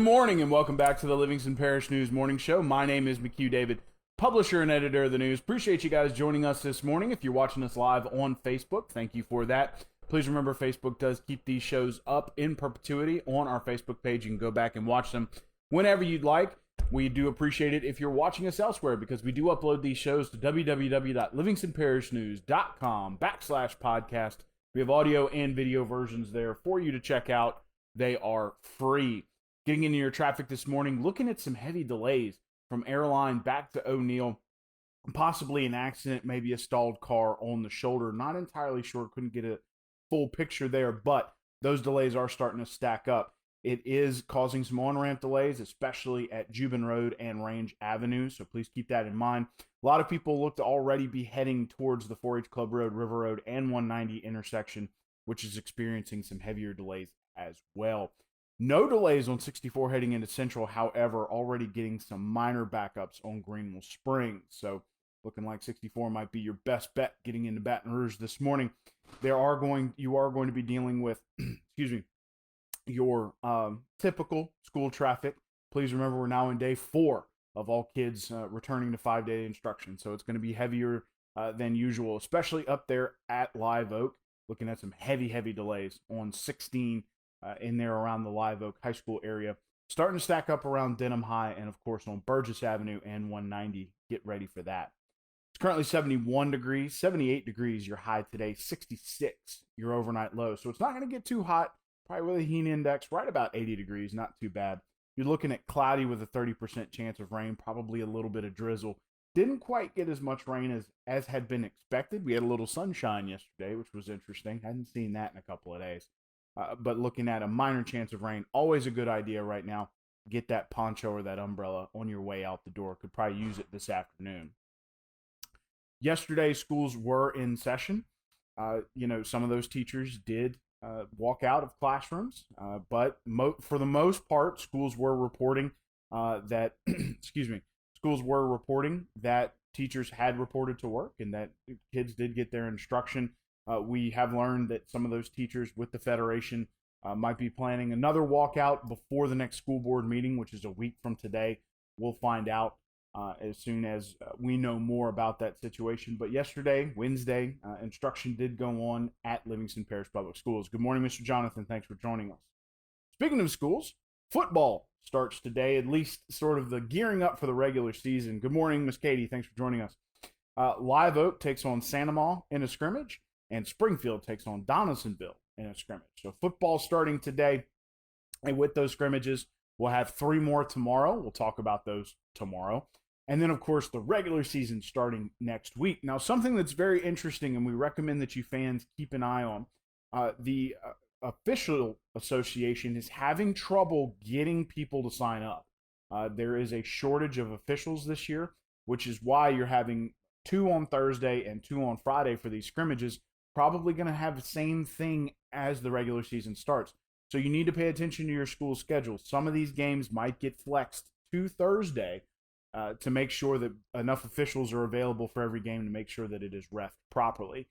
morning and welcome back to the Livingston Parish News Morning Show. My name is McHugh David, publisher and editor of the news. Appreciate you guys joining us this morning. If you're watching us live on Facebook, thank you for that. Please remember Facebook does keep these shows up in perpetuity on our Facebook page. You can go back and watch them whenever you'd like. We do appreciate it if you're watching us elsewhere because we do upload these shows to www.livingstonparishnews.com/podcast. We have audio and video versions there for you to check out. They are free. Getting into your traffic this morning, looking at some heavy delays from Airline back to O'Neill. Possibly an accident, maybe a stalled car on the shoulder. Not entirely sure, couldn't get a full picture there, but those delays are starting to stack up. It is causing some on-ramp delays, especially at Jubin Road and Range Avenue, so please keep that in mind. A lot of people look to already be heading towards the 4-H Club Road, River Road, and 190 intersection, which is experiencing some heavier delays as well. No delays on 64 heading into Central, however, already getting some minor backups on Greenville Springs. So looking like 64 might be your best bet getting into Baton Rouge this morning. You are going to be dealing with, your typical school traffic. Please remember we're now in day 4 of all kids returning to 5-day instruction. So it's going to be heavier than usual, especially up there at Live Oak. Looking at some heavy delays on 16 in there around the Live Oak High School area. Starting to stack up around Denham High and, of course, on Burgess Avenue and 190. Get ready for that. It's currently 71 degrees, 78 degrees your high today, 66 your overnight low. So it's not going to get too hot. Probably with a heat index right about 80 degrees, not too bad. You're looking at cloudy with a 30% chance of rain, probably a little bit of drizzle. Didn't quite get as much rain as had been expected. We had a little sunshine yesterday, which was interesting. Hadn't seen that in a couple of days. But looking at a minor chance of rain, always a good idea right now. Get that poncho or that umbrella on your way out the door. Could probably use it this afternoon. Yesterday, schools were in session. Some of those teachers did walk out of classrooms, but for the most part, schools were reporting that, schools were reporting that teachers had reported to work and that kids did get their instruction. We have learned that some of those teachers with the Federation might be planning another walkout before the next school board meeting, which is a week from today. We'll find out as soon as we know more about that situation. But yesterday, Wednesday, instruction did go on at Livingston Parish Public Schools. Good morning, Mr. Jonathan. Thanks for joining us. Speaking of schools, football starts today, at least sort of the gearing up for the regular season. Good morning, Miss Katie. Thanks for joining us. Live Oak takes on Sanamaw in a scrimmage, and Springfield takes on Donaldsonville in a scrimmage. So football starting today, and with those scrimmages, we'll have 3 more tomorrow. We'll talk about those tomorrow. And then, of course, the regular season starting next week. Now, something that's very interesting, and we recommend that you fans keep an eye on, the official association is having trouble getting people to sign up. There is a shortage of officials this year, which is why you're having 2 on Thursday and 2 on Friday for these scrimmages. Probably going to have the same thing as the regular season starts. So you need to pay attention to your school schedule. Some of these games might get flexed to Thursday to make sure that enough officials are available for every game to make sure that it is reffed properly.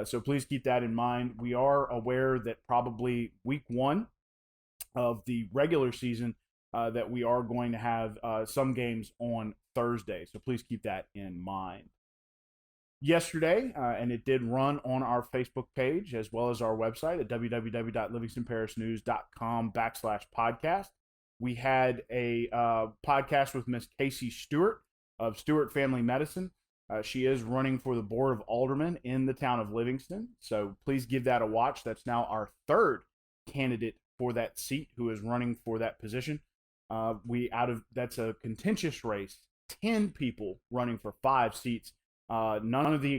So please keep that in mind. We are aware that probably week 1 of the regular season that we are going to have some games on Thursday. So please keep that in mind. Yesterday, and it did run on our Facebook page as well as our website at www.livingstonparishnews.com/podcast. We had a podcast with Miss Casey Stewart of Stewart Family Medicine. She is running for the Board of Aldermen in the town of Livingston, so please give that a watch. That's now our 3rd candidate for that seat who is running for that position. That's a contentious race, 10 people running for 5 seats. None of the